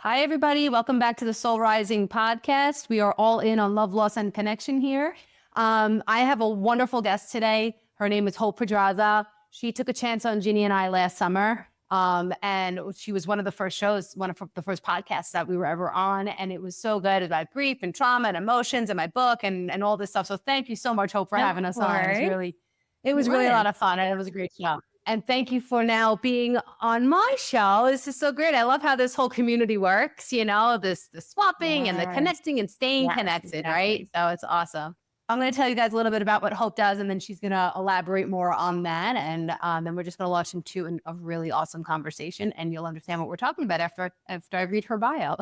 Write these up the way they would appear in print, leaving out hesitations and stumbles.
Hi, everybody. Welcome back to the Soul Rising podcast. We are all in on love, loss, and connection here. I have a wonderful guest today. Her name is Hope Pedraza. She took a chance on Ginny and I last summer. And she was one of the first shows, one of the first podcasts that we were ever on. And it was so good about grief and trauma and emotions and my book and all this stuff. So thank you so much, Hope, for having us on. It was really a lot of fun, and it was a great show. And thank you for now being on my show. This is so great. I love how this whole community works, the swapping and the connecting and staying connected, right? So it's awesome. I'm going to tell you guys a little bit about what Hope does, and then she's going to elaborate more on that. And then we're just going to launch into a really awesome conversation, and you'll understand what we're talking about after I read her bio.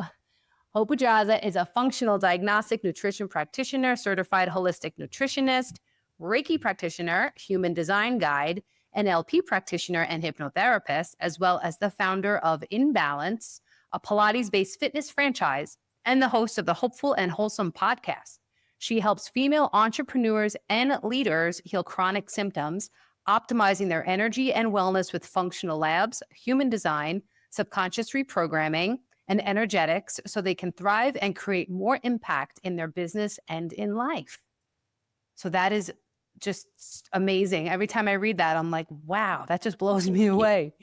Hope Pedraza is a functional diagnostic nutrition practitioner, certified holistic nutritionist, Reiki practitioner, human design guide, NLP practitioner and hypnotherapist, as well as the founder of Imbalance, a Pilates-based fitness franchise, and the host of the Hopeful and Wholesome podcast. She helps female entrepreneurs and leaders heal chronic symptoms, optimizing their energy and wellness with functional labs, human design, subconscious reprogramming, and energetics so they can thrive and create more impact in their business and in life. So that is just amazing. Every time I read that, I'm like, wow, that just blows me away.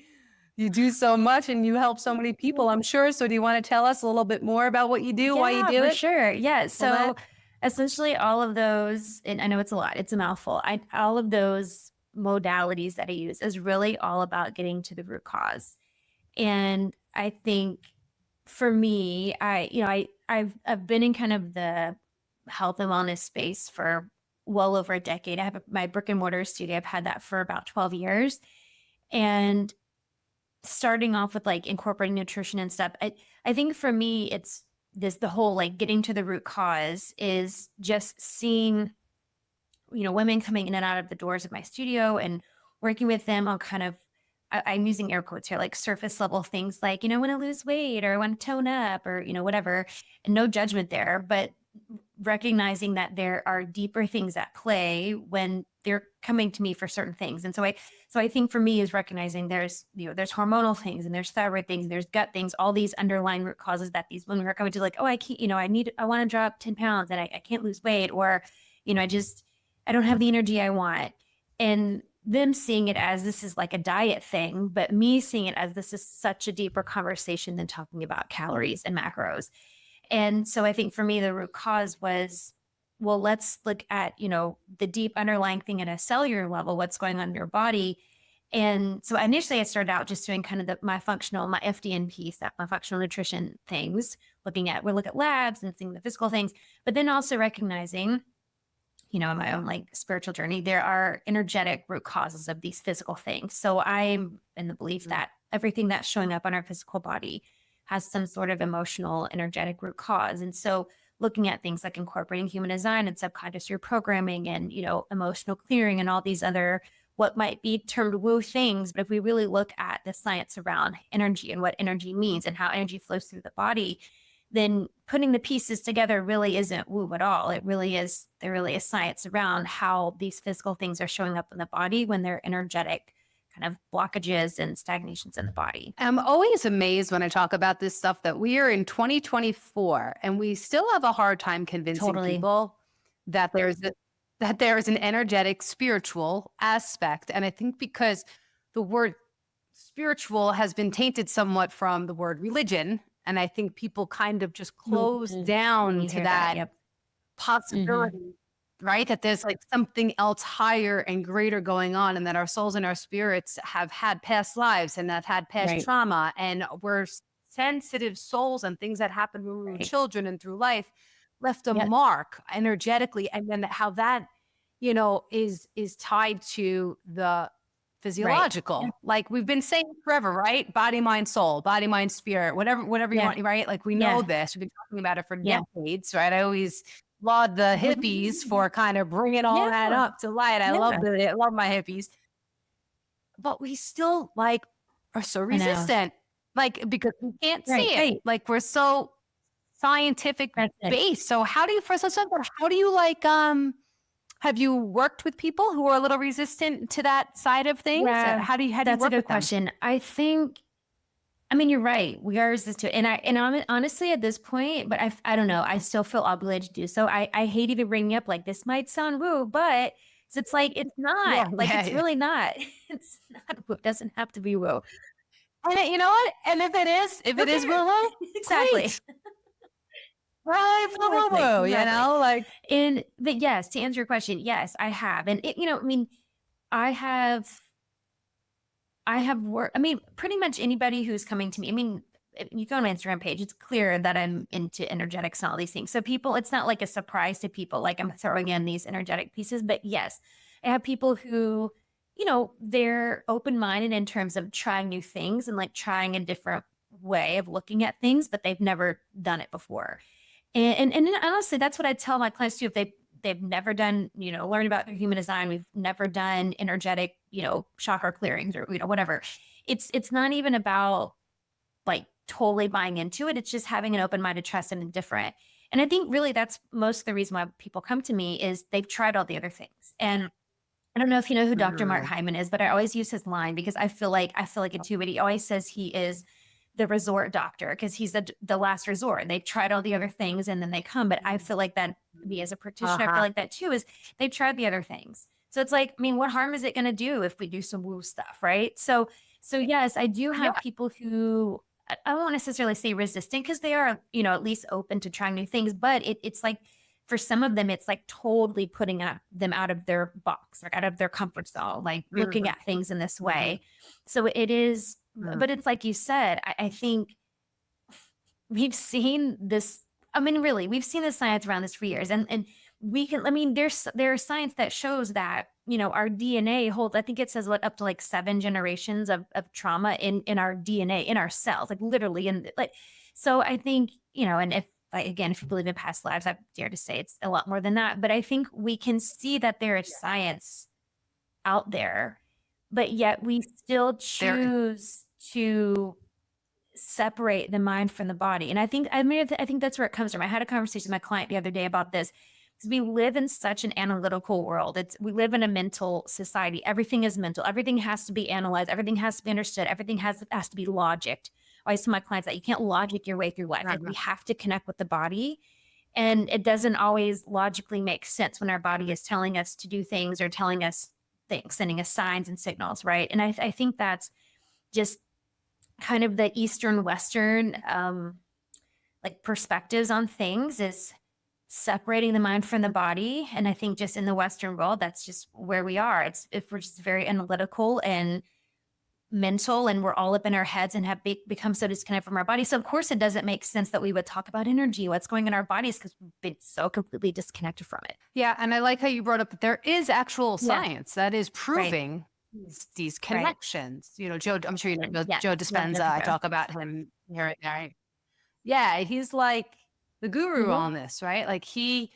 You do so much and you help so many people, I'm sure. So do you want to tell us a little bit more about what you do, why you do it? Sure. Yeah. So essentially all of those, and I know it's a lot, it's a mouthful. All of those modalities that I use is really all about getting to the root cause. And I think for me, I've been in kind of the health and wellness space for well over a decade. I have my brick and mortar studio. I've had that for about 12 years. And starting off with like incorporating nutrition and stuff, I think for me, it's the whole like getting to the root cause is just seeing, women coming in and out of the doors of my studio and working with them on kind of, I'm using air quotes here, like surface level things like, want to lose weight or want to tone up or, whatever, and no judgment there, but recognizing that there are deeper things at play when they're coming to me for certain things. And so I think for me is recognizing there's hormonal things and there's thyroid things, and there's gut things, all these underlying root causes that these women are coming to, like, oh, I can't, I want to drop 10 pounds and I can't lose weight, or, I don't have the energy I want. And them seeing it as this is like a diet thing, but me seeing it as this is such a deeper conversation than talking about calories and macros. And so I think for me, the root cause was, well, let's look at, the deep underlying thing at a cellular level, what's going on in your body. And so initially I started out just doing kind of my FDN piece, my functional nutrition things, we look at labs and seeing the physical things, but then also recognizing, in my own like spiritual journey, there are energetic root causes of these physical things. So I'm in the belief that everything that's showing up on our physical body has some sort of emotional, energetic root cause. And so looking at things like incorporating human design and subconscious reprogramming and, emotional clearing and all these other, what might be termed woo things. But if we really look at the science around energy and what energy means and how energy flows through the body, then putting the pieces together really isn't woo at all. There really is science around how these physical things are showing up in the body when they're energetic kind of blockages and stagnations in the body. I'm always amazed when I talk about this stuff that we are in 2024 and we still have a hard time convincing people that there is an energetic spiritual aspect. And I think because the word spiritual has been tainted somewhat from the word religion, and I think people kind of just close down to that possibility. Right? That there's like something else higher and greater going on, and that our souls and our spirits have had past lives and have had past trauma, and we're sensitive souls, and things that happened when we were children and through life left a mark energetically. And then how that, is tied to the physiological, like we've been saying forever, right? Body, mind, soul, body, mind, spirit, whatever you want, right? Like we know this, we've been talking about it for decades, right? I always laud the hippies for kind of bringing all that up to light. I love my hippies, but we still are so resistant, because we can't see it. Like we're so scientific based. So how do you, have you worked with people who are a little resistant to that side of things? Yeah, How do you that's work a good with them? question. I think I mean, you're right. We are resistant. And honestly, at this point, but I don't know. I still feel obligated to do so. I hate even bringing up like this might sound woo, but it's like, it's Yeah, not like, it's yeah. really not. It's not woo. It doesn't have to be woo. And you know what? And if it is Okay. woo-woo, Exactly. great. Right, for Exactly. woo-woo, you Exactly. know, like, But yes, to answer your question, yes, I have. And I mean, I have worked, I mean, pretty much anybody who's coming to me, I mean, if you go on my Instagram page, it's clear that I'm into energetics and all these things. So people, it's not like a surprise to people, like I'm throwing in these energetic pieces, but yes, I have people who, they're open-minded in terms of trying new things and like trying a different way of looking at things, but they've never done it before. And honestly, that's what I tell my clients too. If they've never done, learn about their human design, we've never done energetic, chakra clearings or whatever. It's not even about like totally buying into it. It's just having an open mind to trust and different. And I think really that's most of the reason why people come to me is they've tried all the other things. And I don't know if you know who Dr. Mark Hyman is, but I always use his line because I feel like it too. But he always says he is the resort doctor because he's the last resort. They've tried all the other things and then they come. But I feel like that, me as a practitioner, I feel like that too, is they've tried the other things. So it's like, I mean, what harm is it going to do if we do some woo stuff, right? So yes, I do have people who I won't necessarily say resistant because they are, at least open to trying new things. But it's like, for some of them, it's like totally putting them out of their box, like out of their comfort zone, like looking at things in this way. So it is, but it's like you said, I think we've seen this. I mean, really, we've seen the science around this for years, and we can. I mean, there's science that shows that our DNA holds. I think it says what, up to like 7 generations of trauma in our DNA, in our cells, like literally, and like. So I think and if you believe in past lives, I dare to say it's a lot more than that. But I think we can see that there is science out there, but yet we still choose to separate the mind from the body. And I think that's where it comes from. I had a conversation with my client the other day about this because we live in such an analytical world. We live in a mental society. Everything is mental. Everything has to be analyzed. Everything has to be understood. Everything has to be logicked. I always tell my clients that you can't logic your way through life. Like we have to connect with the body. And it doesn't always logically make sense when our body is telling us to do things or telling us things, sending us signs and signals, right? And I think that's just kind of the Eastern Western like perspectives on things is separating the mind from the body. And I think just in the Western world, that's just where we are. If we're just very analytical and mental and we're all up in our heads and have become so disconnected from our body. So of course it doesn't make sense that we would talk about energy, what's going in our bodies, because we've been so completely disconnected from it. Yeah. And I like how you brought up that there is actual science that is proving these connections. Joe, I'm sure you know Joe Dispenza. I talk about him here and there. Yeah. He's like the guru on this, right? Like he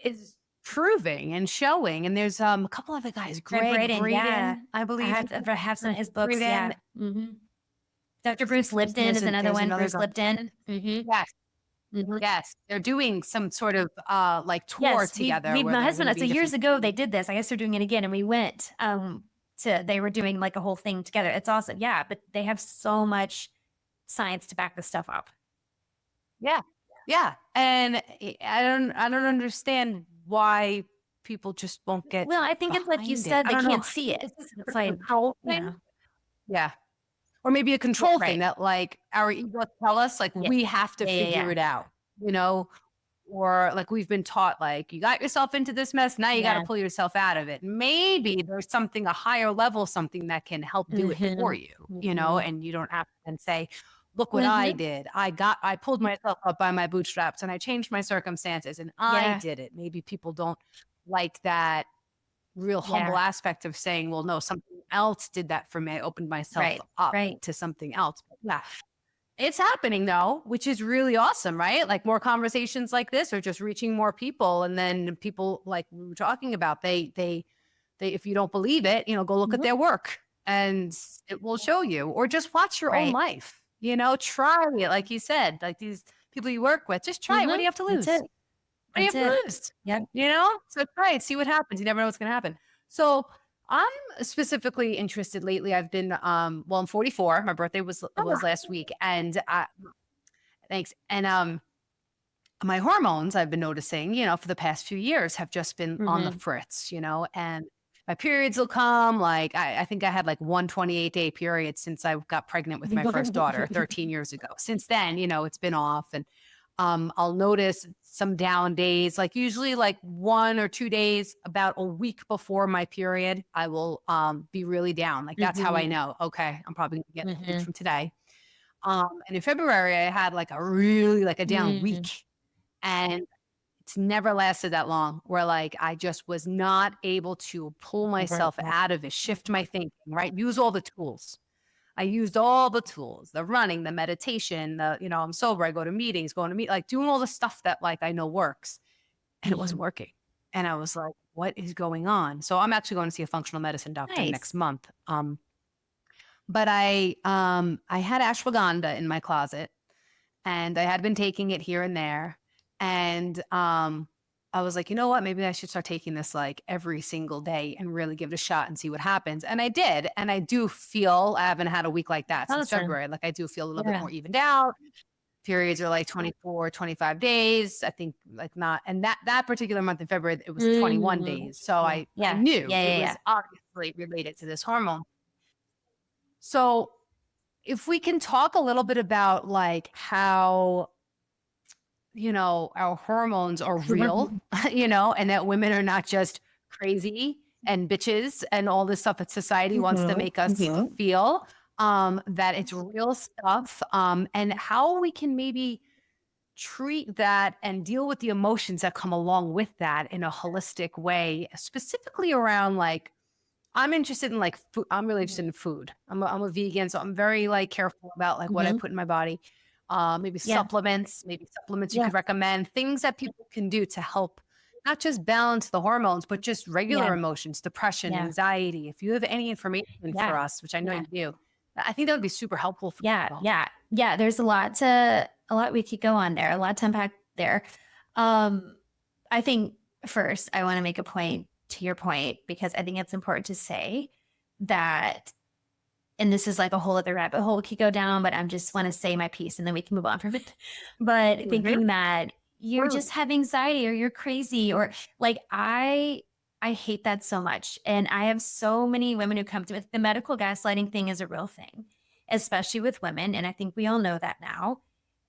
is proving and showing. And there's a couple other guys, Grail, I believe. I have some of his books. Yeah. Dr. Bruce Lipton is another one. Bruce Lipton. Yes. Yes. They're doing some sort of like tour together. My husband, so years ago they did this. I guess they're doing it again. And we went they were doing like a whole thing together. It's awesome. Yeah. But they have so much science to back this stuff up. Yeah. Yeah. And I don't understand why people just won't get. Well, I think it's like you said, they can't see it. It's like control thing. Yeah. Or maybe a control thing that like our ego tell us like we have to figure it out, or like we've been taught like you got yourself into this mess. Now you got to pull yourself out of it. Maybe there's something, a higher level, something that can help do it for you, and you don't have to then say, look what I did. I pulled myself up by my bootstraps and I changed my circumstances and I did it. Maybe people don't like that real humble aspect of saying, well, no, something else did that for me. I opened myself up to something else. But yeah, it's happening though, which is really awesome, right? Like more conversations like this or just reaching more people. And then people like we were talking about, they if you don't believe it, go look at their work and it will show you, or just watch your own life. Try it. Like you said, like these people you work with, just try it. What do you have to lose? What do you have to lose? Yeah. So try it, see what happens. You never know what's going to happen. So I'm specifically interested lately. I've been, well, I'm 44. My birthday was last week, and thanks. And my hormones, I've been noticing, for the past few years have just been on the Mm-hmm. fritz, and my periods will come. Like I think I had like 128-day period since I got pregnant with my first daughter 13 years ago. Since then, it's been off, and I'll notice some down days, like usually like 1 or 2 days, about a week before my period, I will be really down. Like that's how I Mm-hmm. know, okay, I'm probably gonna get periods Mm-hmm. from today. And in February, I had like a down Mm-hmm. week, and it's never lasted that long, where like I just was not able to pull myself out of it, shift my thinking, right? Use all the tools. I used all the tools, the running, the meditation, I'm sober, I go to meetings, going to meet, like doing all the stuff that like I know works, and it Mm-hmm. wasn't working. And I was like, what is going on? So I'm actually going to see a functional medicine doctor next Nice. month. But I had ashwagandha in my closet, and I had been taking it here and there. And I was like, you know what? Maybe I should start taking this like every single day and really give it a shot and see what happens. And I did. And I do feel, I haven't had a week like that since Awesome. February. Like I do feel a little bit Yeah. more evened out. Periods are like 24, 25 days. I think like not. And that particular month in February, it was 21 Mm-hmm. days. So Yeah. I Yeah. knew Yeah. it Yeah. was Yeah. obviously related to this hormone. So if we can talk a little bit about like how our hormones are real, and that women are not just crazy and bitches and all this stuff that society wants to make us feel, that it's real stuff, and how we can maybe treat that and deal with the emotions that come along with that in a holistic way, specifically around like, I'm interested in like food. I'm really interested in food. I'm a vegan, so I'm very like careful about like what I Mm-hmm. put in my body. Maybe Yeah. supplements you Yeah. could recommend, things that people can do to help not just balance the hormones, but just Yeah. regular emotions, depression, Yeah. anxiety. If you have any information for Yeah. us, which I know Yeah. you do, I think that would be super helpful for Yeah. people. Yeah. Yeah. There's a lot we could go on there, a lot to unpack there. Um, I think first I want to make a point to your point, because I think it's important to say that, and this is like a whole other rabbit hole we could go down, but I just want to say my piece and then we can move on from it. But Mhm. thinking that you Sure. just have anxiety or you're crazy, or like I hate that so much. And I have so many women who come to me. The medical gaslighting thing is a real thing, especially with women. And I think we all know that now.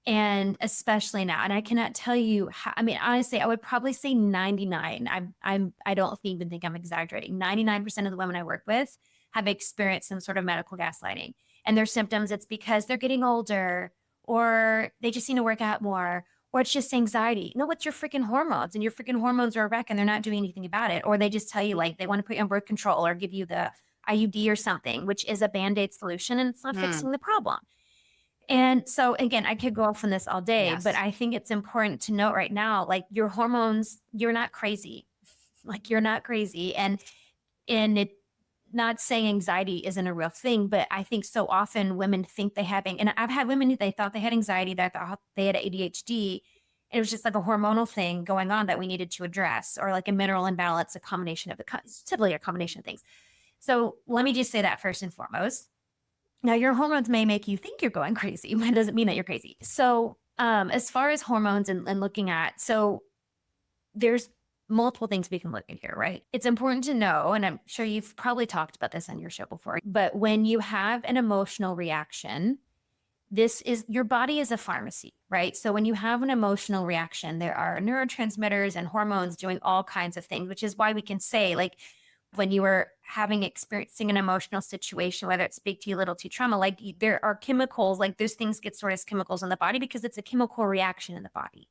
And especially now. And I cannot tell you how, I mean, honestly, I would probably say 99. I don't even think I'm exaggerating. 99% of the women I work with have experienced some sort of medical gaslighting. And their symptoms, it's because they're getting older, or they just need to work out more, or it's just anxiety. No, it's your freaking hormones, and your freaking hormones are a wreck and they're not doing anything about it. Or they just tell you like they want to put you on birth control or give you the IUD or something, which is a Band-Aid solution and it's not fixing the problem. And so again, I could go off on this all day, but Yes. I think it's important to note right now, like your hormones, you're not crazy. Like you're not crazy. And it, not saying anxiety isn't a real thing, but I think so often women think they have, and I've had women who they thought they had anxiety, that thought they had ADHD. It was just like a hormonal thing going on that we needed to address, or like a mineral imbalance, a combination of it's typically a combination of things. So let me just say that first and foremost. Now, your hormones may make you think you're going crazy, but it doesn't mean that you're crazy. So as far as hormones and looking at, so there's multiple things we can look at here, right? It's important to know, and I'm sure you've probably talked about this on your show before, but when you have an emotional reaction, your body is a pharmacy, right? So when you have an emotional reaction, there are neurotransmitters and hormones doing all kinds of things, which is why we can say, like, when you were experiencing an emotional situation, whether it's big T, little T trauma, like there are chemicals, like those things get stored as chemicals in the body because it's a chemical reaction in the body.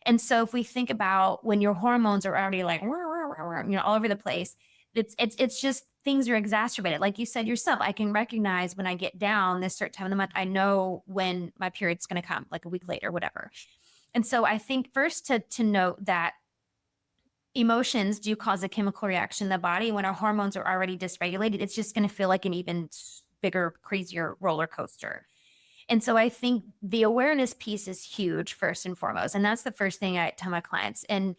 And so if we think about when your hormones are already like, all over the place, it's just things are exacerbated. Like you said yourself, I can recognize when I get down this certain time of the month, I know when my period's going to come, like a week later, whatever. And so I think first to note that emotions do cause a chemical reaction in the body. When our hormones are already dysregulated, it's just going to feel like an even bigger, crazier roller coaster. And so I think the awareness piece is huge, first and foremost. And that's the first thing I tell my clients. And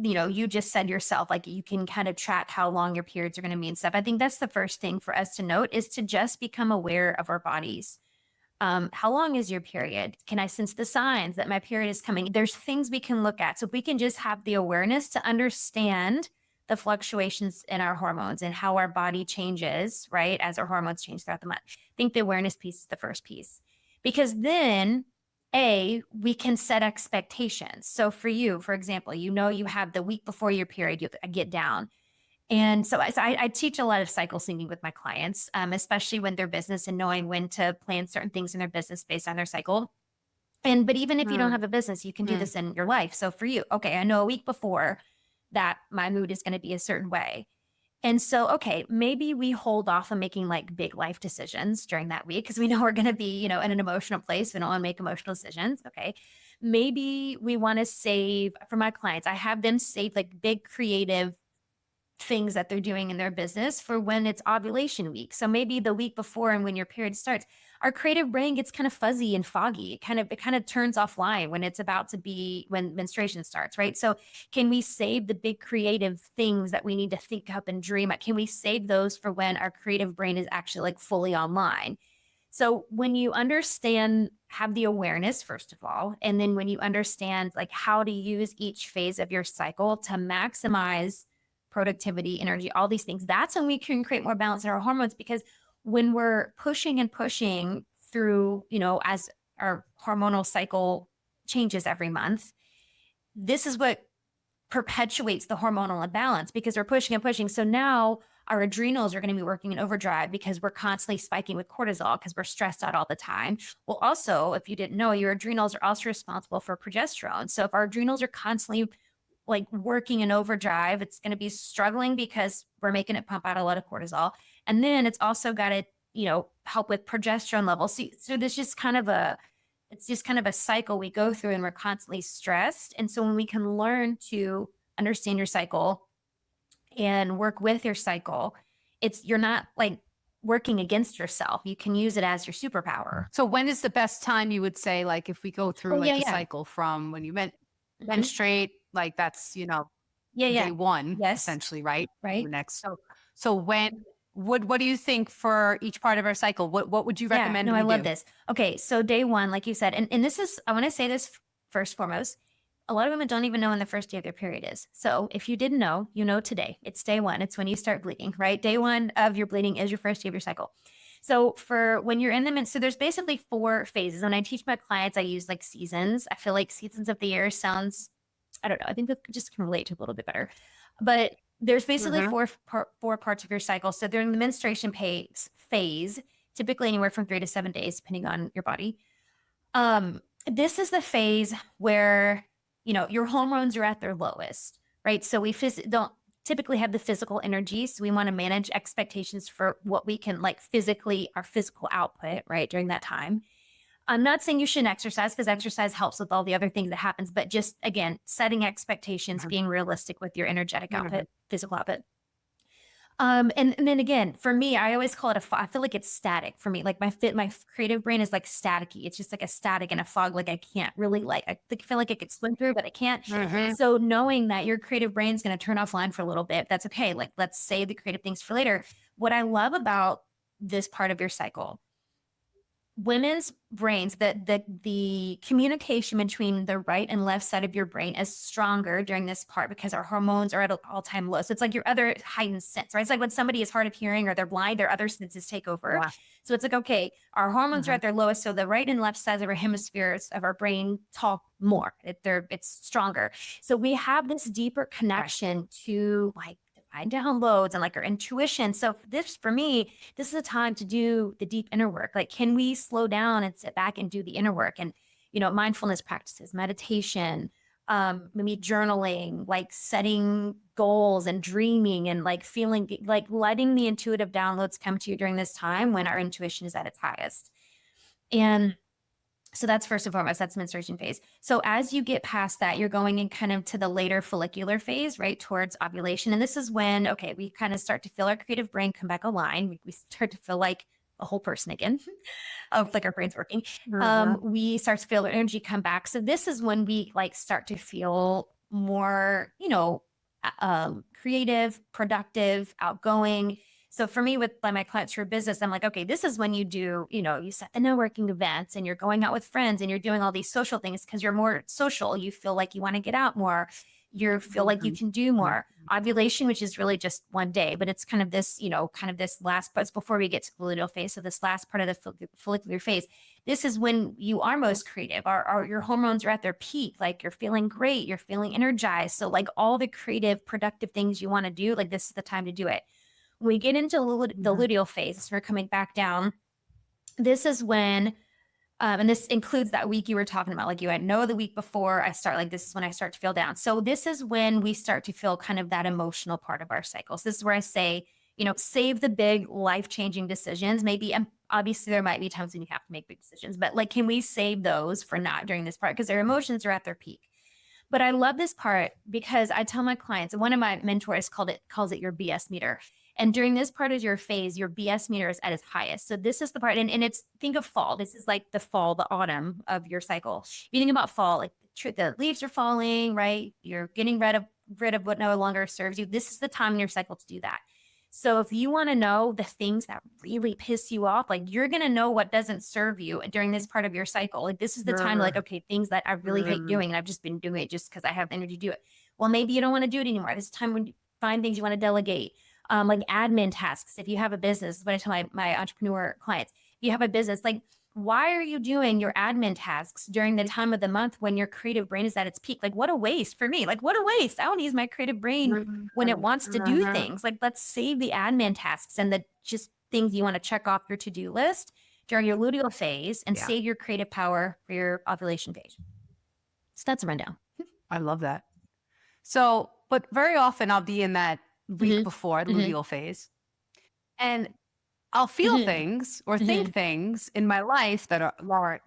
you just said yourself, like you can kind of track how long your periods are going to be and stuff. I think that's the first thing for us to note, is to just become aware of our bodies. How long is your period? Can I sense the signs that my period is coming? There's things we can look at. So if we can just have the awareness to understand the fluctuations in our hormones and how our body changes, right, as our hormones change throughout the month. I think the awareness piece is the first piece, because then we can set expectations. So for you, for example, you have the week before your period, you get down. And so I teach a lot of cycle syncing with my clients, especially when they're business and knowing when to plan certain things in their business based on their cycle. But even if you don't have a business, you can do this in your life. So for you, okay, I know a week before that my mood is going to be a certain way. And so, okay, maybe we hold off on making like big life decisions during that week because we know we're going to be, in an emotional place. We don't want to make emotional decisions. Okay. Maybe we want to save, for my clients, I have them save like big creative things that they're doing in their business for when it's ovulation week. So maybe the week before and when your period starts, our creative brain gets kind of fuzzy and foggy. It kind of turns offline when it's about to be, when menstruation starts, right? So can we save the big creative things that we need to think up and dream? Can we save those for when our creative brain is actually like fully online? So when you understand, have the awareness, first of all, and then when you understand like how to use each phase of your cycle to maximize productivity, energy, all these things, that's when we can create more balance in our hormones. Because when we're pushing and pushing through, as our hormonal cycle changes every month, this is what perpetuates the hormonal imbalance, because we're pushing and pushing. So now our adrenals are going to be working in overdrive because we're constantly spiking with cortisol because we're stressed out all the time. Well, also, if you didn't know, your adrenals are also responsible for progesterone. So if our adrenals are constantly like working in overdrive, it's going to be struggling because we're making it pump out a lot of cortisol. And then it's also got to, help with progesterone levels. So there's just it's just kind of a cycle we go through, and we're constantly stressed. And so when we can learn to understand your cycle and work with your cycle, you're not like working against yourself. You can use it as your superpower. So when is the best time, you would say, like if we go through the cycle from when you menstruate, like that's, day one, essentially, right? Right. Next. So when, what do you think for each part of our cycle? What would you recommend? No, I love this. Okay. So day one, like you said, and this is, I want to say this first foremost, a lot of women don't even know when the first day of their period is. So if you didn't know, today. It's day one. It's when you start bleeding, right? Day one of your bleeding is your first day of your cycle. So for when you're in the midst, so there's basically 4 phases. When I teach my clients, I use like seasons. I feel like seasons of the year sounds, I don't know, I think that just can relate to a little bit better. But there's basically 4 parts of your cycle. So during the menstruation phase, typically anywhere from 3 to 7 days, depending on your body. This is the phase where, your hormones are at their lowest, right? So we don't typically have the physical energy. So we want to manage expectations for what we can like physically, our physical output, right? During that time. I'm not saying you shouldn't exercise, because exercise helps with all the other things that happens, but just again, setting expectations, being realistic with your energetic output, physical output. And then again, for me, I always call it I feel like it's static for me. Like my creative brain is like staticky. It's just like a static in a fog. Like I can't really I feel like I could swim through, but I can't. So knowing that your creative brain's going to turn offline for a little bit, that's okay. Like let's save the creative things for later. What I love about this part of your cycle, women's brains, the communication between the right and left side of your brain is stronger during this part because our hormones are at an all-time low. So it's like your other heightened sense, right? It's like when somebody is hard of hearing or they're blind, their other senses take over. Wow. So it's like, okay, our hormones are at their lowest. So the right and left sides of our hemispheres of our brain talk more. It's stronger. So we have this deeper connection to like divine downloads and like our intuition. So for me, this is a time to do the deep inner work. Like, can we slow down and sit back and do the inner work? And, mindfulness practices, meditation, maybe journaling, like setting goals and dreaming and like feeling like letting the intuitive downloads come to you during this time when our intuition is at its highest. And so that's first and foremost, that's menstruation phase. So as you get past that, you're going in kind of to the later follicular phase, right, towards ovulation. And this is when, okay, we kind of start to feel our creative brain come back aligned. We start to feel like a whole person again, of like our brain's working. We start to feel our energy come back. So this is when we like start to feel more, creative, productive, outgoing. So for me, with my clients for business, I'm like, okay, this is when you do, you set the networking events and you're going out with friends and you're doing all these social things because you're more social. You feel like you want to get out more. You feel like you can do more. Ovulation, which is really just one day, but it's kind of this, kind of this last part before we get to the luteal phase. So this last part of the follicular phase, this is when you are most creative. Your hormones are at their peak. Like you're feeling great. You're feeling energized. So like all the creative, productive things you want to do, like this is the time to do it. When we get into the luteal phase, we're coming back down. This is when, and this includes that week you were talking about, like I know the week before I start, like this is when I start to feel down. So this is when we start to feel kind of that emotional part of our cycles. This is where I say, save the big life-changing decisions. Maybe, and obviously there might be times when you have to make big decisions, but like, can we save those for not during this part? Because their emotions are at their peak. But I love this part because I tell my clients, and one of my mentors calls it your BS meter. And during this part of your phase, your BS meter is at its highest. So this is the part, and it's, think of fall. This is like the fall, the autumn of your cycle. If you think about fall, like the leaves are falling, right? You're getting rid of what no longer serves you. This is the time in your cycle to do that. So if you want to know the things that really piss you off, like you're going to know what doesn't serve you during this part of your cycle. Like this is the time, like, okay, things that I really hate doing and I've just been doing it just because I have energy to do it. Well, maybe you don't want to do it anymore. This is time when you find things you want to delegate. Like admin tasks. If you have a business, what I tell my entrepreneur clients, if you have a business, like why are you doing your admin tasks during the time of the month when your creative brain is at its peak? Like what a waste for me. Like what a waste. I want to use my creative brain when it wants to do things. Like let's save the admin tasks and the just things you want to check off your to-do list during your luteal phase and save your creative power for your ovulation phase. So that's a rundown. I love that. So, but very often I'll be in that week before the luteal phase, and I'll feel things or think things in my life that aren't,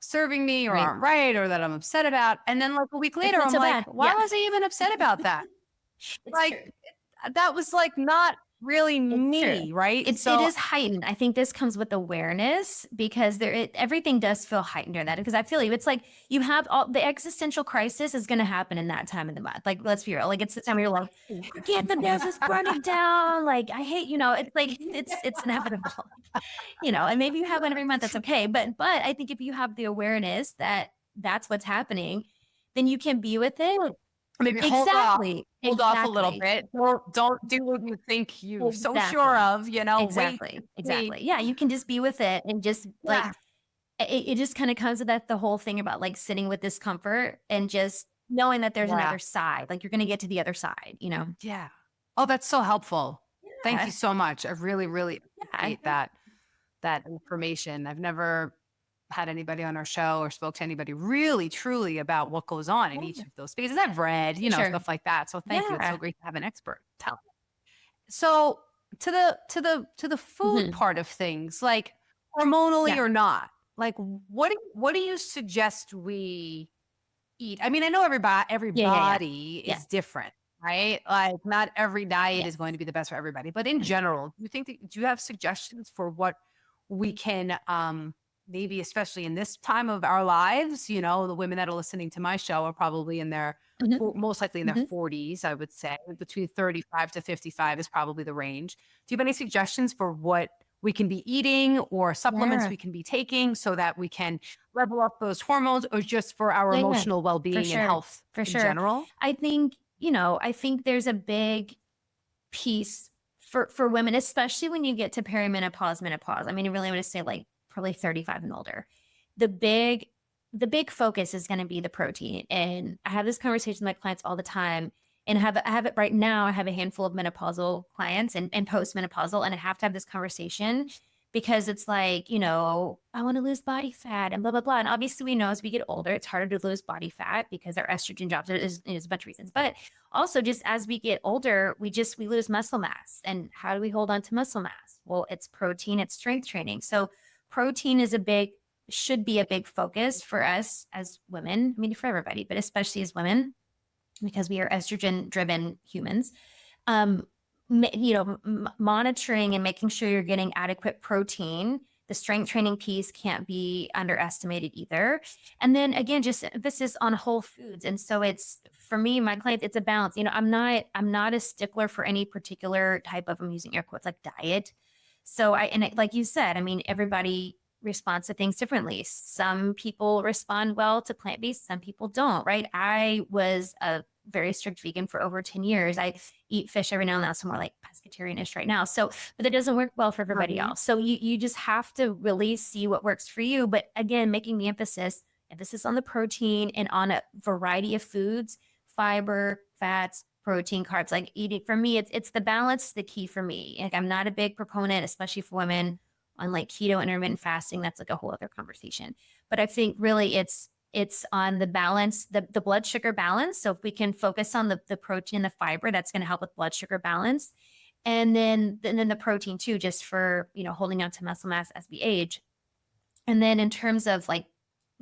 serving me or aren't right, or that I'm upset about. And then like a week later, I'm like, why was I even upset about that? Like that was like not really me, right? It is heightened. I think this comes with awareness because everything does feel heightened during that. Because I feel you. It's like you have all the existential crisis is going to happen in that time of the month. Like let's be real. Like it's the time where you're like, I can't, the nose is burning down. Like I hate, it's like it's inevitable. And maybe you have one every month. That's okay. But I think if you have the awareness that that's what's happening, then you can be with it. Maybe hold off a little bit. Don't do what you think you're so sure of, Exactly. Yeah. You can just be with it and just like, it just kind of comes with the whole thing about like sitting with discomfort and just knowing that there's another side. Like you're going to get to the other side, Yeah. Oh, that's so helpful. Thank you so much. I really, really appreciate that information. I've never had anybody on our show or spoke to anybody really truly about what goes on in each of those spaces. I've read, stuff like that. So thank you. It's so great to have an expert tell me. So to the food part of things, like hormonally or not, like what do you suggest we eat? I mean, I know everybody is different, right? Like not every diet is going to be the best for everybody, but in general, do you have suggestions for what we can, maybe especially in this time of our lives, the women that are listening to my show are probably in their, most likely in their 40s, I would say between 35 to 55 is probably the range. Do you have any suggestions for what we can be eating or supplements we can be taking so that we can level up those hormones, or just for our emotional well-being and health in general? I think, there's a big piece for women, especially when you get to perimenopause, menopause. I mean, I really want to say like probably 35 and older. The big focus is going to be the protein. And I have this conversation with my clients all the time. And I have it right now. I have a handful of menopausal clients and postmenopausal, and I have to have this conversation because it's like, I want to lose body fat and blah, blah, blah. And obviously we know as we get older, it's harder to lose body fat because our estrogen drops. There's a bunch of reasons, but also just as we get older, we lose muscle mass. And how do we hold on to muscle mass? Well, it's protein, it's strength training. So protein is should be a big focus for us as women. I mean, for everybody, but especially as women, because we are estrogen driven humans. Monitoring and making sure you're getting adequate protein The strength training piece can't be underestimated either. And then again, just emphasis on whole foods. And so it's, for me, my clients, it's a balance. I'm not a stickler for any particular type of, I'm using air quotes, like diet. So like you said, I mean, everybody responds to things differently. Some people respond well to plant-based, some people don't, right? I was a very strict vegan for over 10 years. I eat fish every now and then, so more like pescatarian-ish right now. So, but that doesn't work well for everybody else. So you just have to really see what works for you. But again, making the emphasis on the protein and on a variety of foods, fiber, fats, protein, carbs. Like eating, for me, it's the balance, the key for me. Like I'm not a big proponent, especially for women, on like keto intermittent fasting. That's like a whole other conversation. But I think really it's on the balance, the blood sugar balance. So if we can focus on the protein, the fiber, that's going to help with blood sugar balance. And then the protein too, just for, holding on to muscle mass as we age. And then in terms of like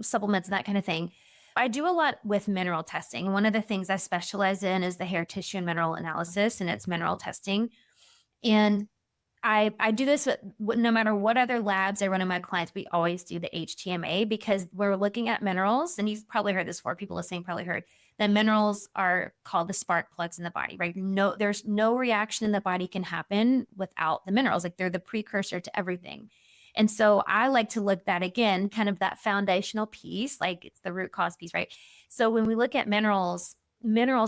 supplements and that kind of thing, I do a lot with mineral testing. One of the things I specialize in is the hair tissue and mineral analysis, and it's mineral testing. And I do this with no matter what other labs I run in my clients, we always do the HTMA, because we're looking at minerals. And you've probably heard this before. People listening probably heard that minerals are called the spark plugs in the body, right? There's no reaction in the body can happen without the minerals. Like they're the precursor to everything. And so I like to look that, again, kind of that foundational piece, like it's the root cause piece, right? So when we look at minerals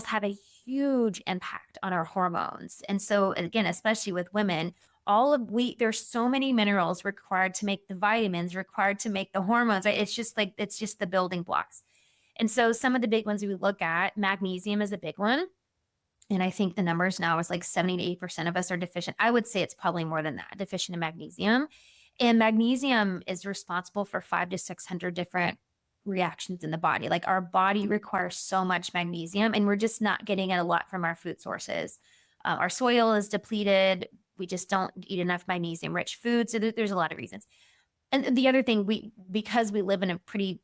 have a huge impact on our hormones. And so again, especially with women, there's so many minerals required to make the vitamins, required to make the hormones, right? It's just the building blocks. And so some of the big ones we look at, magnesium is a big one. And I think the numbers now is like 70 to 8% of us are deficient. I would say it's probably more than that, deficient in magnesium. And magnesium is responsible for 500 to 600 different reactions in the body. Like our body requires so much magnesium, and we're just not getting it a lot from our food sources. Our soil is depleted. We just don't eat enough magnesium-rich foods. So there's a lot of reasons. And the other thing, because we live in a pretty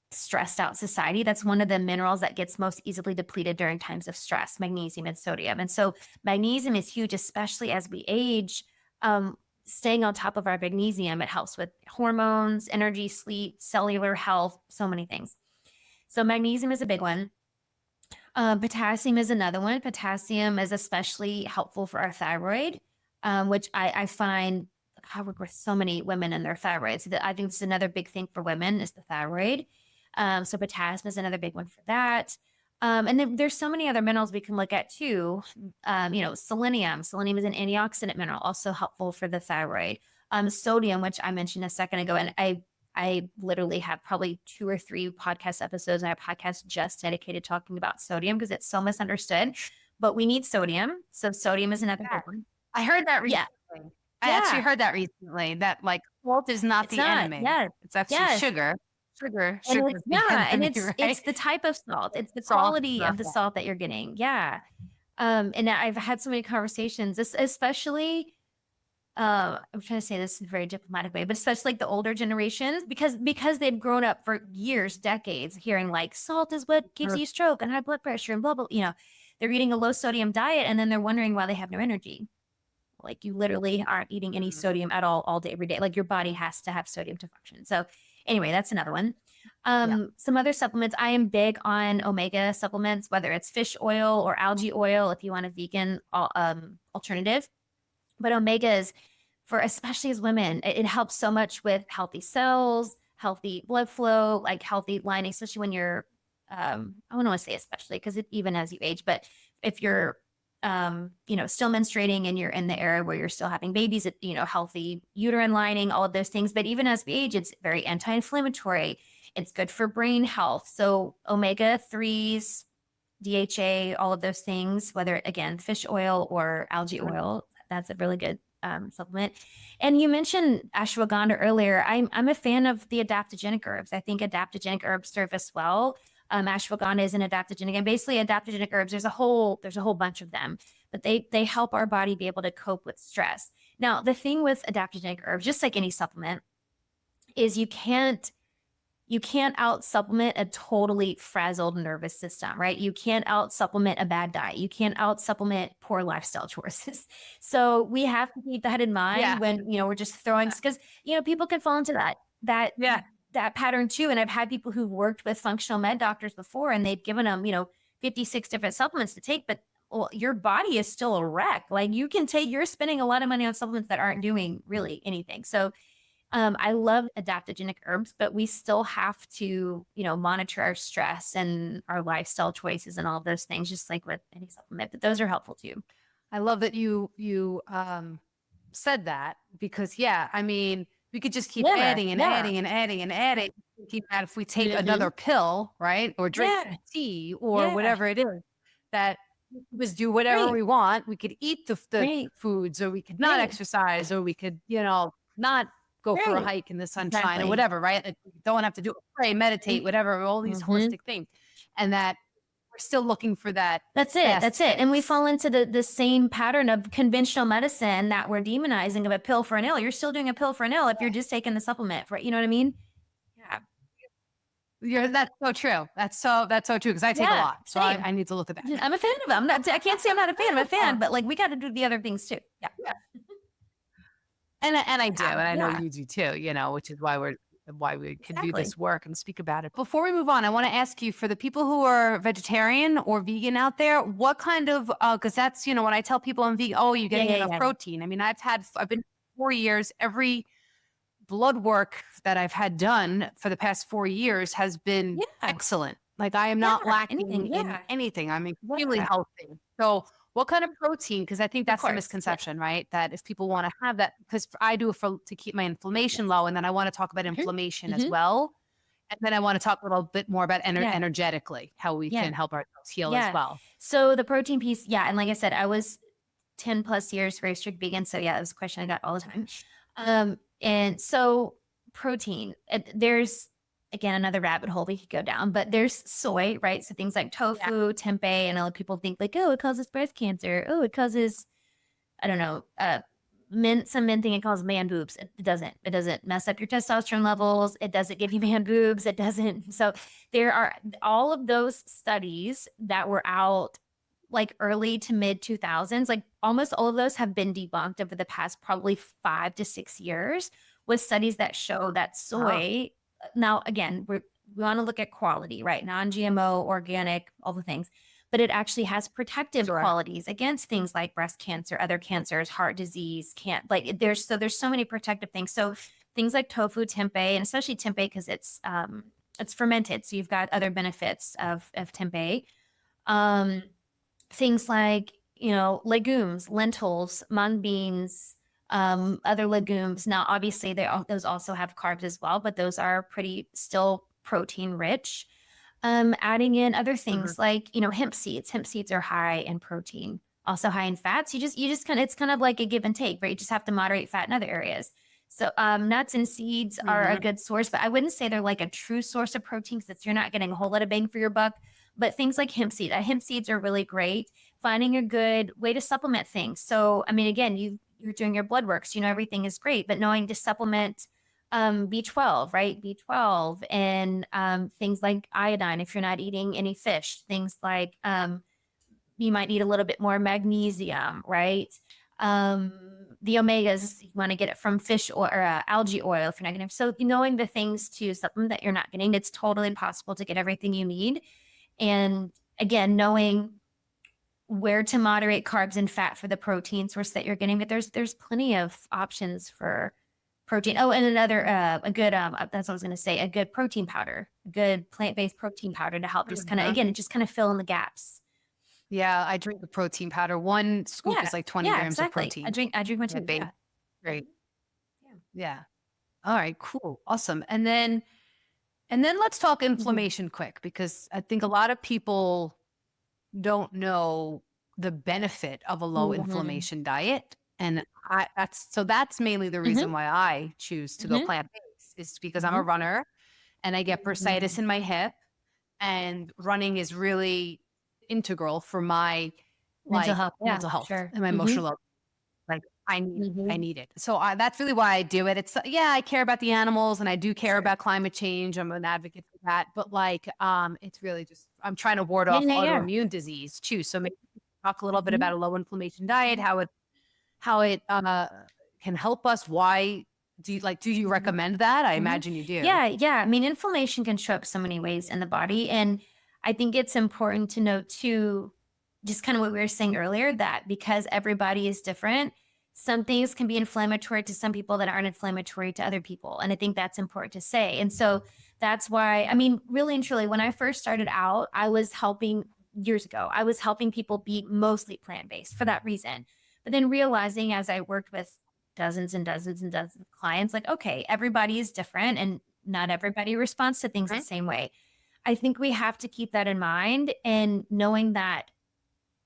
stressed out society, that's one of the minerals that gets most easily depleted during times of stress, magnesium and sodium. And so magnesium is huge, especially as we age. Staying on top of our magnesium, it helps with hormones, energy, sleep, cellular health, so many things. So magnesium is a big one. Potassium is another one. Potassium is especially helpful for our thyroid, which I find I work with so many women and their thyroid. So I think it's another big thing for women is the thyroid. So potassium is another big one for that. And then there's so many other minerals we can look at too. Selenium. Selenium is an antioxidant mineral, also helpful for the thyroid. Sodium, which I mentioned a second ago, and I literally have probably 2 or 3 podcast episodes. I have podcasts just dedicated talking about sodium because it's so misunderstood. But we need sodium. So sodium is another big one. I heard that recently. Yeah. I actually heard that recently, that like salt is not the enemy. Yeah. It's actually sugar. Sugar. Sugar is the and enemy, right? it's the type of salt. It's the Salt, quality of the yeah. salt that you're getting. Yeah. And I've had so many conversations, especially, I'm trying to say this in a very diplomatic way, but especially like the older generations, because they've grown up for years, decades, hearing like salt is what gives you stroke and high blood pressure and blah, blah, they're eating a low sodium diet and then they're wondering why they have no energy. Like you literally aren't eating any sodium at all day, every day. Like your body has to have sodium to function. So anyway, that's another one. Some other supplements. I am big on omega supplements, whether it's fish oil or algae oil, if you want a vegan alternative. But omegas, for especially as women, it helps so much with healthy cells, healthy blood flow, like healthy lining, especially when you're, I don't want to say especially because even as you age, but if you're, still menstruating and you're in the area where you're still having babies, healthy uterine lining, all of those things. But even as we age, it's very anti-inflammatory. It's good for brain health. So omega-3s, DHA, all of those things, whether again, fish oil or algae oil, that's a really good supplement. And you mentioned ashwagandha earlier. I'm a fan of the adaptogenic herbs. I think adaptogenic herbs serve us well. Ashwagandha is an adaptogenic, and basically adaptogenic herbs, there's a whole bunch of them, but they help our body be able to cope with stress. Now, the thing with adaptogenic herbs, just like any supplement, is you can't you can't out supplement a totally frazzled nervous system, right? You can't out supplement a bad diet. You can't out supplement poor lifestyle choices. So we have to keep that in mind when, we're just throwing, because, people can fall into that pattern too. And I've had people who've worked with functional med doctors before, and they've given them, 56 different supplements to take, but your body is still a wreck. Like you're spending a lot of money on supplements that aren't doing really anything. So I love adaptogenic herbs, but we still have to, monitor our stress and our lifestyle choices and all of those things, just like with any supplement, but those are helpful too. I love that you said that, because we could just keep adding and adding and adding and adding. Keep that if we take another pill, right? Or drink tea or whatever it is, that we just do whatever we want. We could eat the foods, or we could not exercise, or we could, not go for a hike in the sunshine or whatever, right? Like, we don't have to do pray, meditate, whatever, all these holistic things. And that we're still looking for that. That's it. And we fall into the same pattern of conventional medicine that we're demonizing of a pill for an ill. You're still doing a pill for an ill if you're just taking the supplement, right? You know what I mean? Yeah. That's so true. That's so true. Because I take a lot. So I need to look at that. I'm a fan of them. I can't say I'm not a fan. I'm a fan, but like we got to do the other things too. Yeah. And I do, and I know you do too, which is why we can do this work and speak about it. Before we move on, I want to ask you, for the people who are vegetarian or vegan out there, what kind of, because that's, when I tell people I'm vegan, you're getting enough protein. I mean, I've been 4 years, every blood work that I've had done for the past 4 years has been excellent. Like I am not lacking in anything. I'm extremely healthy. So what kind of protein? Because I think that's the misconception, right? That if people want to have that, because I do it to keep my inflammation low, and then I want to talk about inflammation as well. And then I want to talk a little bit more about energetically, how we can help ourselves heal as well. So the protein piece, and like I said, I was 10 plus years very strict vegan. So that was a question I got all the time. And so protein, there's, again, another rabbit hole we could go down, but there's soy, right? So things like tofu, tempeh, and a lot of people think like, it causes breast cancer. It causes, I don't know, some men think it causes man boobs. It doesn't. It doesn't mess up your testosterone levels. It doesn't give you man boobs. It doesn't. So there are all of those studies that were out like early to mid 2000s, like almost all of those have been debunked over the past probably 5 to 6 years, with studies that show that soy, now, again, we want to look at quality, right? Non-GMO, organic, all the things, but it actually has protective qualities against things like breast cancer, other cancers, heart disease, there's so many protective things. So things like tofu, tempeh, and especially tempeh because it's fermented. So you've got other benefits of tempeh. Things like, legumes, lentils, mung beans, other legumes. Now, obviously, those also have carbs as well, but those are pretty still protein rich. Adding in other things like, hemp seeds. Hemp seeds are high in protein, also high in fats. You just it's kind of like a give and take, right? You just have to moderate fat in other areas. So nuts and seeds are a good source, but I wouldn't say they're like a true source of protein because you're not getting a whole lot of bang for your buck. But things like hemp seeds are really great. Finding a good way to supplement things. So, I mean, again, you're doing your blood works, everything is great, but knowing to supplement B12, right? B12 and things like iodine, if you're not eating any fish, things like you might need a little bit more magnesium, right? The omegas, you want to get it from fish or algae oil if you're not getting it. So knowing the things to supplement that you're not getting, it's totally possible to get everything you need. And again, knowing where to moderate carbs and fat for the protein source that you're getting, but there's plenty of options for protein. Oh, and another that's what I was going to say, a good protein powder, a good plant-based protein powder to help just kind of fill in the gaps. Yeah, I drink the protein powder. One scoop is like 20 grams of protein. I drink one too. Yeah. Great. Yeah. All right, cool. Awesome. And then let's talk inflammation quick, because I think a lot of people don't know the benefit of a low inflammation diet. And that's mainly the reason why I choose to go plant-based, is because I'm a runner and I get bursitis in my hip, and running is really integral for my mental health and my emotional health. Like I need it. So that's really why I do it. It's I care about the animals and I do care about climate change. I'm an advocate for that. But like, it's really just I'm trying to ward off Yeah. autoimmune disease too. So maybe talk a little bit Mhm. about a low inflammation diet, how it can help us. Why do you Mhm. recommend that? I Mhm. imagine you do. Yeah. I mean, inflammation can show up so many ways in the body. And I think it's important to note too, just kind of what we were saying earlier, that because everybody is different, some things can be inflammatory to some people that aren't inflammatory to other people. And I think that's important to say. And so that's why, I mean, really and truly, when I first started out, I was helping years ago, I was helping people be mostly plant based for that reason. But then realizing as I worked with dozens and dozens and dozens of clients, like, okay, everybody is different and not everybody responds to things the Mhm. same way. I think we have to keep that in mind and knowing that,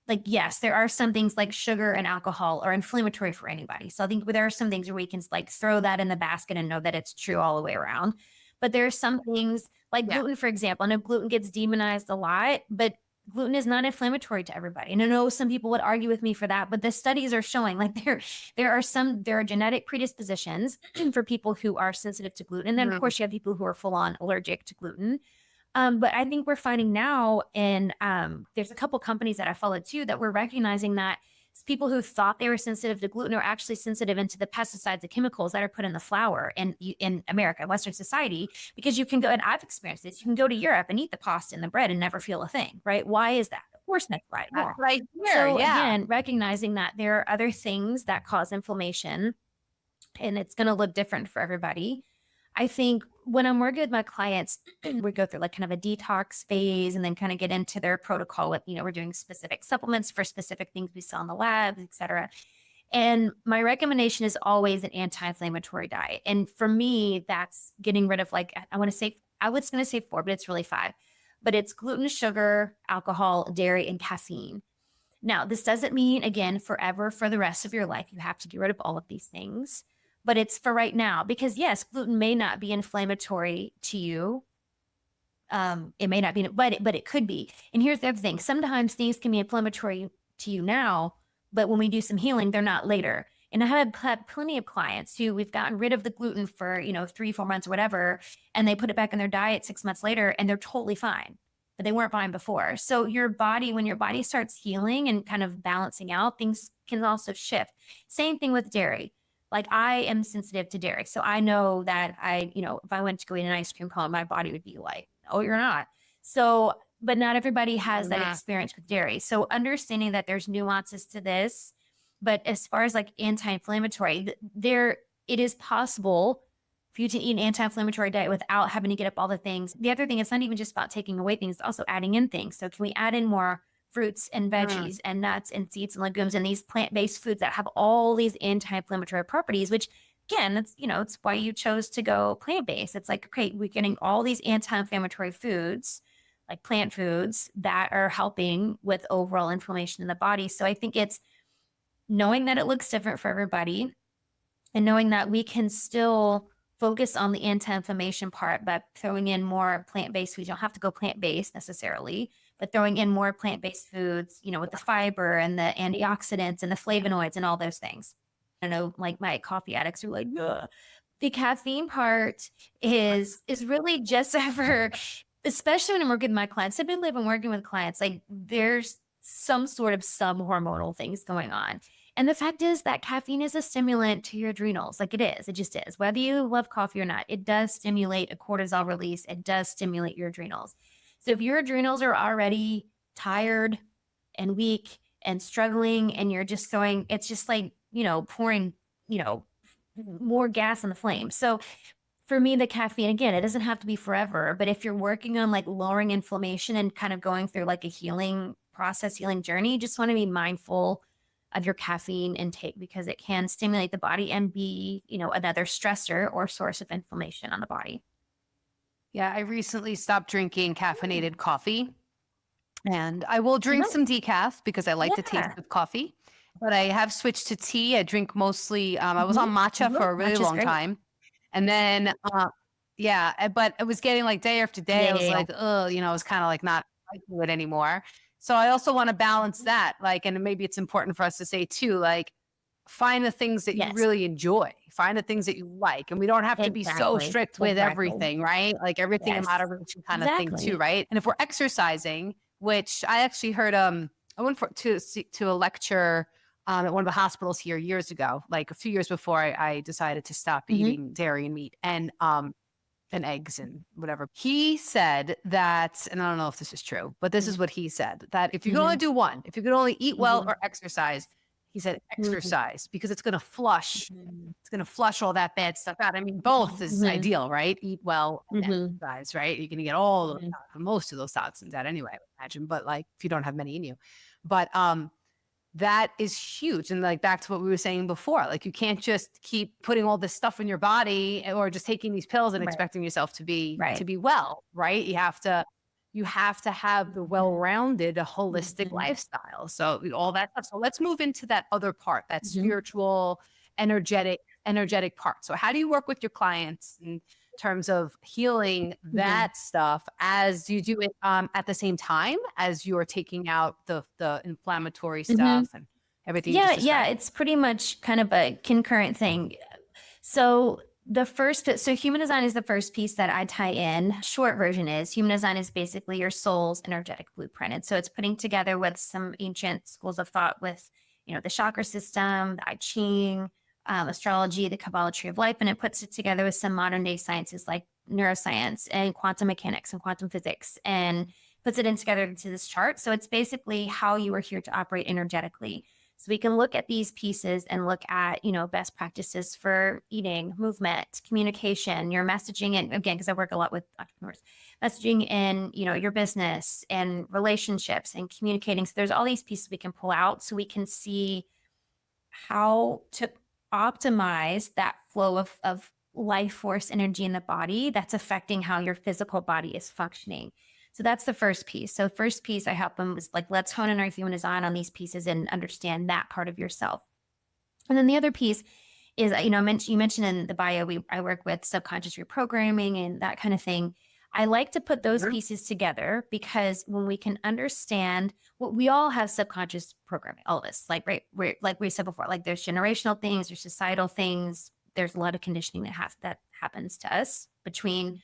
like, yes, there are some things like sugar and alcohol are inflammatory for anybody. So I think there are some things where we can like throw that in the basket and know that it's true all the way around. But there are some things like Yeah. gluten, for example. I know gluten gets demonized a lot, but gluten is not inflammatory to everybody. And I know some people would argue with me for that, but the studies are showing like there are genetic predispositions for people who are sensitive to gluten. And then of Mhm. course you have people who are full on allergic to gluten. But I think we're finding now, and there's a couple companies that I follow too that we're recognizing that people who thought they were sensitive to gluten are actually sensitive into the pesticides and chemicals that are put in the flour in America, Western society, because you can go, and I've experienced this, you can go to Europe and eat the pasta and the bread and never feel a thing, right? Why is that? Of course, that's right. That's Normal. what I hear. So Yeah. again, recognizing that there are other things that cause inflammation and it's going to look different for everybody. I think when I'm working with my clients, we go through like kind of a detox phase and then kind of get into their protocol with, we're doing specific supplements for specific things we saw in the labs, et cetera. And my recommendation is always an anti-inflammatory diet. And for me, that's getting rid of like, I was going to say 4, but it's really 5. But it's gluten, sugar, alcohol, dairy, and caffeine. Now, this doesn't mean, again, forever for the rest of your life, you have to get rid of all of these things, but it's for right now because, yes, gluten may not be inflammatory to you. It may not be, but it could be. And here's the other thing. Sometimes things can be inflammatory to you now, but when we do some healing, they're not later. And I have had plenty of clients who we've gotten rid of the gluten for, 3, 4 months or whatever, and they put it back in their diet 6 months later and they're totally fine, but they weren't fine before. So your body, when your body starts healing and kind of balancing out, things can also shift. Same thing with dairy. Like I am sensitive to dairy. So I know that if I went to go eat an ice cream cone, my body would be like, oh, you're not. So, but not everybody has that Mhm. experience with dairy. So understanding that there's nuances to this, but as far as like anti-inflammatory, it is possible for you to eat an anti-inflammatory diet without having to get up all the things. The other thing, it's not even just about taking away things, it's also adding in things. So can we add in more fruits and Mm. veggies and nuts and seeds and legumes and these plant-based foods that have all these anti-inflammatory properties, which again, it's why you chose to go plant-based. It's like, okay, we're getting all these anti-inflammatory foods, like plant foods that are helping with overall inflammation in the body. So I think it's knowing that it looks different for everybody and knowing that we can still focus on the anti-inflammation part by throwing in more plant-based foods. You don't have to go plant-based necessarily, but throwing in more plant-based foods, with the fiber and the antioxidants and the flavonoids and all those things. I know like my coffee addicts are like, ugh. The caffeine part is really just for, especially when I'm working with my clients. Typically, I've been working with clients, like there's some sort of some hormonal things going on. And the fact is that caffeine is a stimulant to your adrenals. Like it is, it just is. Whether you love coffee or not, it does stimulate a cortisol release. It does stimulate your adrenals. So if your adrenals are already tired and weak and struggling and you're just going, it's just like, pouring, more gas on the flame. So for me, the caffeine, again, it doesn't have to be forever, but if you're working on like lowering inflammation and kind of going through like a healing process, healing journey, you just want to be mindful of your caffeine intake because it can stimulate the body and be, another stressor or source of inflammation on the body. Yeah, I recently stopped drinking caffeinated coffee and I will drink Mhm. some decaf because I like the taste Yeah. of coffee, but I have switched to tea. I drink mostly, I was Mhm. on matcha Mhm. for a really Matcha's long great. time. And then, but it was getting like day after day. Yeah, I yeah, was yeah. like, oh, I was kind of like not liking it anymore. So I also want to balance Mhm. that. Like, and maybe it's important for us to say too, like, find the things that you Yes, really enjoy, find the things that you like. And we don't have to be so exactly. strict with Exactly. everything, right? Like everything in Yes, moderation kind of thing too, exactly. right? And if we're exercising, which I actually heard, I went to a lecture at one of the hospitals here years ago, like a few years before I decided to stop Hmm. eating dairy and meat and eggs and whatever. He said that, and I don't know if this is true, but this is what he said, that if you could only Hmm. do one, if you could only eat well Hmm. or exercise, he said Hmm. exercise because it's going to flush. Hmm. It's going to flush all that bad stuff out. I mean, both is Hmm. ideal, right? Eat well and Hmm. exercise, right? You're going to get all those, Hmm. most of those toxins out anyway, I would imagine. But like, if you don't have many in you, but that is huge. And like back to what we were saying before, like you can't just keep putting all this stuff in your body or just taking these pills and Right. expecting yourself to be Right. well, right? You have to have the well-rounded, a holistic Hmm. lifestyle. So all that stuff. So let's move into that other part, that Hmm. spiritual, energetic part. So how do you work with your clients in terms of healing Hmm. that stuff as you do it at the same time as you're taking out the inflammatory Hmm. stuff and everything you Yeah, just yeah, described? it's pretty much kind of a concurrent thing. So human design is the first piece that I tie in. Short version is human design is basically your soul's energetic blueprint. And so it's putting together with some ancient schools of thought with, the chakra system, the I Ching, astrology, the Kabbalah tree of life, and it puts it together with some modern day sciences like neuroscience and quantum mechanics and quantum physics and puts it in together into this chart. So it's basically how you are here to operate energetically. So we can look at these pieces and look at, best practices for eating, movement, communication, your messaging, and again, because I work a lot with entrepreneurs, messaging in, your business and relationships and communicating. So there's all these pieces we can pull out so we can see how to optimize that flow of life force energy in the body that's affecting how your physical body is functioning. So that's the first piece. So first piece I help them is like, let's hone in our human design on these pieces and understand that part of yourself. And then the other piece is, you mentioned in the bio, I work with subconscious reprogramming and that kind of thing. I like to put those Mhm. pieces together because when we can understand what we all have subconscious programming, all of us, like, right, like we said before, like there's generational things, there's societal things, there's a lot of conditioning that happens to us between,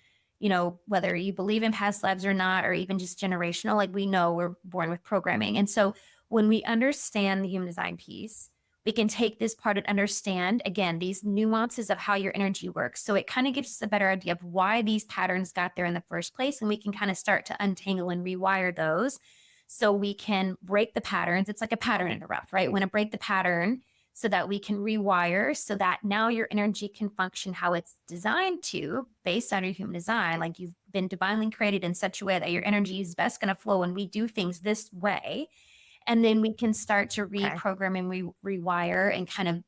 whether you believe in past lives or not, or even just generational, like we know we're born with programming. And so when we understand the human design piece, we can take this part and understand, again, these nuances of how your energy works. So it kind of gives us a better idea of why these patterns got there in the first place. And we can kind of start to untangle and rewire those so we can break the patterns. It's like a pattern interrupt, right? We want to break the pattern so that we can rewire so that now your energy can function how it's designed to based on your human design. Like you've been divinely created in such a way that your energy is best going to flow when we do things this way. And then we can start to Okay. reprogram and rewire and kind of,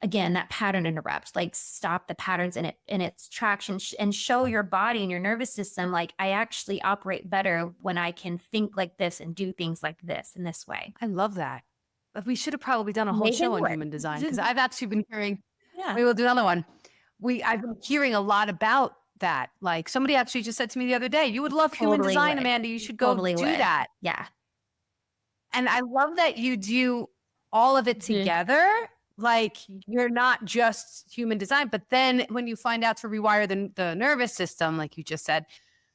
again, that pattern interrupt, like stop the patterns in its traction and show your body and your nervous system, like I actually operate better when I can think like this and do things like this in this way. I love that. But we should have probably done a whole Make it show on work. human design because I've actually been hearing, Yeah, maybe we'll do another one. I've been hearing a lot about that. Like somebody actually just said to me the other day, you would love human totally design, would. Amanda. You should go Totally do would. that. Yeah. And I love that you do all of it Mhm. together. Like you're not just human design, but then when you find out to rewire the nervous system, like you just said,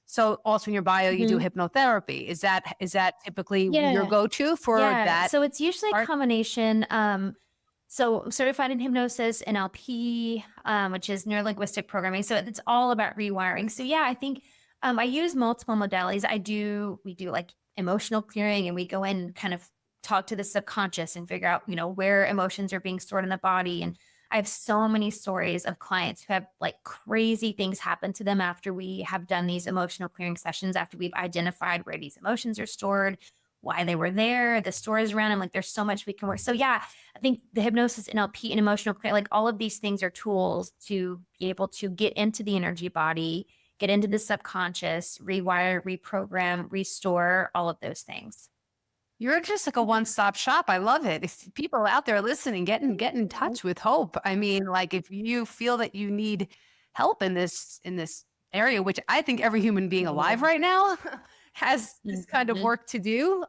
so also in your bio, you do Mhm. hypnotherapy. Is that typically your Yeah. go-to for Yeah. that So it's usually a part? combination. So I'm certified in hypnosis, NLP, which is neuro-linguistic programming. So it's all about rewiring. So yeah, I think I use multiple modalities. We do like emotional clearing and we go in and kind of talk to the subconscious and figure out, where emotions are being stored in the body. And I have so many stories of clients who have like crazy things happen to them after we have done these emotional clearing sessions, after we've identified where these emotions are stored, why they were there, the stories around them. Like there's so much we can work. So yeah, I think the hypnosis, NLP, and emotional care, like all of these things are tools to be able to get into the energy body, get into the subconscious, rewire, reprogram, restore, all of those things. You're just like a one-stop shop. I love it. If people out there listening, get in touch with Hope. I mean, like if you feel that you need help in this area, which I think every human being alive Totally. right now has this kind of Mhm. work to do.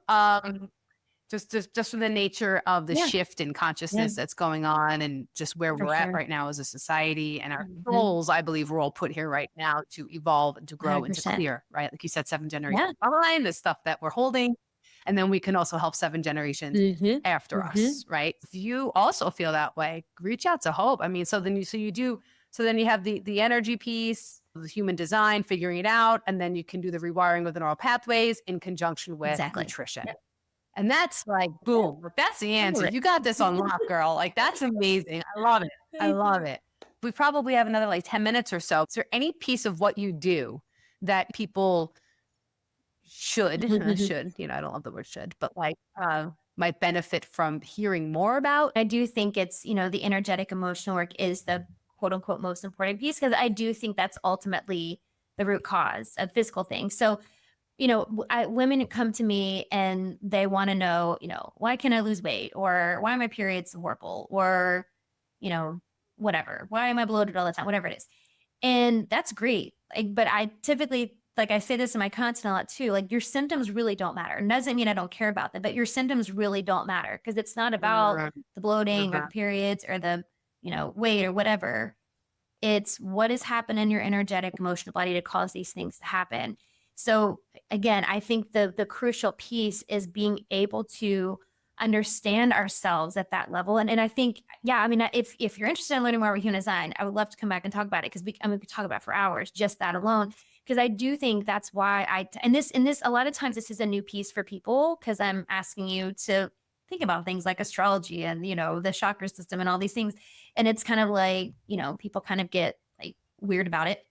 Just from the nature of the Yeah. shift in consciousness that's going on and just where For we're at sure. right now as a society and our Mhm. souls, I believe we're all put here right now to evolve and to grow and to 100%. clear, right? Like you said, 7 Yeah. generations behind the stuff that we're holding. And then we can also help 7 generations Mhm. after Mhm. us, right? If you also feel that way, reach out to Hope. I mean, so then you have the energy piece, the human design, figuring it out, and then you can do the rewiring of the neural pathways in conjunction with Exactly. nutrition. Yep. And that's like, boom, that's the answer. Totally. You got this on lock, girl. Like, that's amazing. I love it. I Thank love you. it. We probably have another like 10 minutes or so. Is there any piece of what you do that people should, I don't love the word should, but like, might benefit from hearing more about? I do think it's, the energetic emotional work is the quote unquote most important piece because I do think that's ultimately the root cause of physical things. So, women come to me and they want to know, why can I lose weight or why are my periods horrible or, you know, whatever. Why am I bloated all the time? Whatever it is. And that's great. Like, but I typically, like I say this in my content a lot too, like your symptoms really don't matter. It doesn't mean I don't care about them, but your symptoms really don't matter because it's not about Right. the bloating or Uh-huh. the periods or the, weight or whatever. It's what has happened in your energetic, emotional body to cause these things to happen. So again, I think the crucial piece is being able to understand ourselves at that level. And I think, yeah, I mean, if you're interested in learning more about human design, I would love to come back and talk about it because we could talk about it for hours, just that alone. Because I do think that's why and this, a lot of times this is a new piece for people because I'm asking you to think about things like astrology and, the chakra system and all these things. And it's kind of like, people kind of get like weird about it.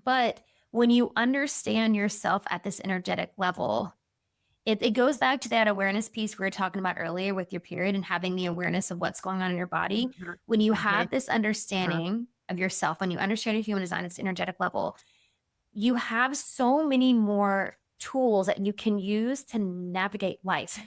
But when you understand yourself at this energetic level, it goes back to that awareness piece we were talking about earlier with your period and having the awareness of what's going on in your body. Mhm. When you Mhm. have this understanding of yourself, when you understand your human design, it's energetic level, you have so many more tools that you can use to navigate life,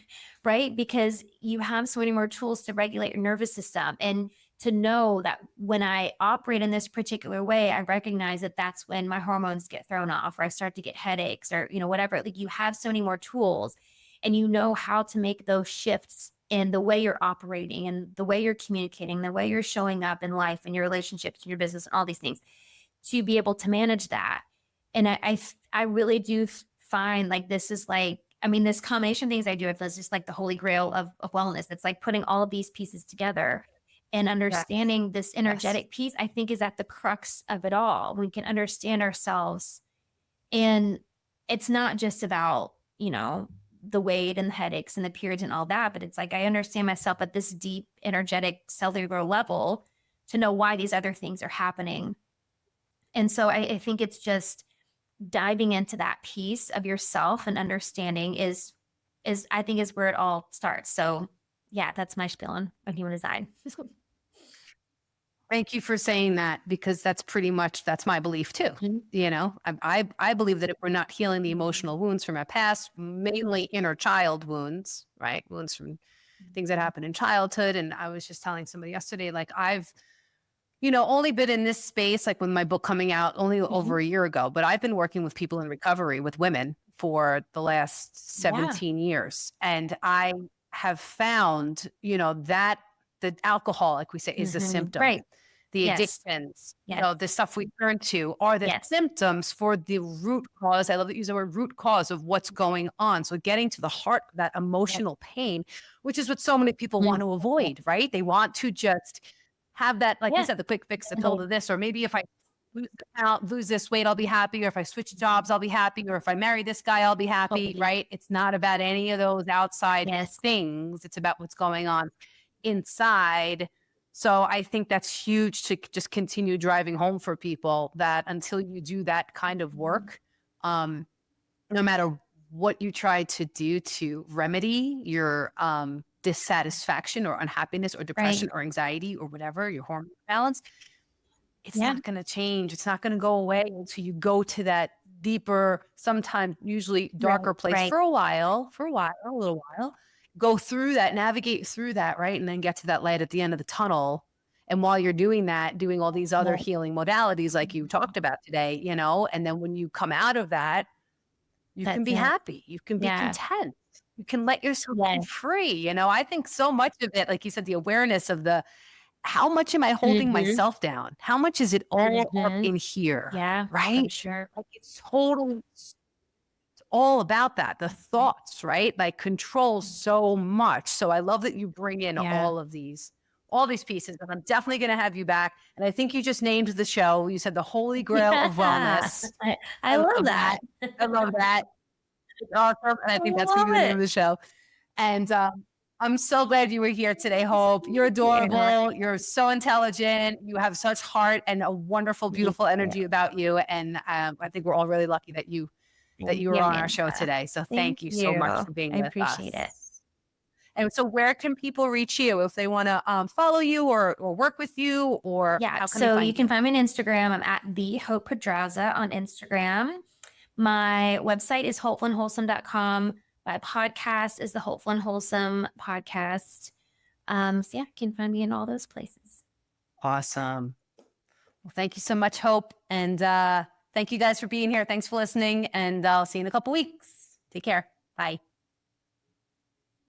right? Because you have so many more tools to regulate your nervous system and to know that when I operate in this particular way, I recognize that that's when my hormones get thrown off or I start to get headaches or, whatever. Like you have so many more tools and you know how to make those shifts in the way you're operating and the way you're communicating, the way you're showing up in life and your relationships and your business and all these things to be able to manage that. And I really do find like this is like, I mean, this combination of things I do, it feels just like the holy grail of wellness. It's like putting all of these pieces together and Yes. understanding this Yes. energetic piece, I think is at the crux of it all. We can understand ourselves. And it's not just about, the weight and the headaches and the periods and all that, but it's like I understand myself at this deep, energetic, cellular level to know why these other things are happening. And so I think it's just diving into that piece of yourself and understanding is I think is where it all starts. So yeah, that's my spiel on human design. Thank you for saying that because that's my belief too. Mhm. I believe that if we're not healing the emotional wounds from our past, mainly inner child wounds, right? Wounds from things that happened in childhood. And I was just telling somebody yesterday, like I've, only been in this space, like with my book coming out only over Mhm. a year ago, but I've been working with people in recovery with women for the last Yeah. 17 years. And I have found, that the alcohol, like we say, is a Mhm. symptom. Right. The Yes. addictions, Yes. the stuff we turn to are the Yes. symptoms for the root cause. I love that you use the word root cause of what's going on. So getting to the heart of that Yep. emotional pain, which is what so many people want Mm. to avoid, right? They want to just have that, like we Yeah. said, the quick fix, the pill Mhm. to this, or maybe if I lose this weight, I'll be happy. Or if I switch jobs, I'll be happy. Or if I marry this guy, I'll be happy, Totally. right? It's not about any of those outside Yes. things. It's about what's going on inside. So I think that's huge to just continue driving home for people that until you do that kind of work, no matter what you try to do to remedy your dissatisfaction or unhappiness or Right. depression or anxiety or whatever, your hormone balance, it's Yeah. not going to change. It's not going to go away until you go to that deeper, sometimes usually Right. darker place Right. for a little while, go through that, navigate through that, right? And then get to that light at the end of the tunnel. And while you're doing that, doing all these other Yeah. healing modalities like you talked about today, and then when you come out of that, You That's can be it. happy. You can be Yeah. content. You can let yourself be Yes. free. You know, I think so much of it, like you said, the awareness of how much am I holding Mhm. myself down? How much is it all up Mhm. in here? Yeah, for Right? sure. Like it's all about that. The thoughts, right? Like control so much. So I love that you bring in Yeah. all these pieces. And I'm definitely going to have you back. And I think you just named the show. You said the Holy Grail of Yeah. Wellness. I I love love that. that. I love that. It's awesome. And I I think that's going love to be the name it. of the show. And I'm so glad you were here today, Hope. You're Yeah. adorable. You're so intelligent. You have such heart and a wonderful, Thank beautiful you. energy about you. And I think we're all really lucky that you Thank were you, on our show Amanda. today. So Thank thank you so you. much for being I with appreciate it. us. And so where can people reach you if they want to follow you or work with you, or Yeah, how can they so you find can you? find me on Instagram. I'm at the Hope Pedraza on Instagram. My website is hopefulandwholesome.com. My podcast is the Hopeful and Wholesome podcast. So yeah, you can find me in all those places. Awesome. Well, thank you so much, Hope. And thank you guys for being here. Thanks for listening. And I'll see you in a couple weeks. Take care. Bye.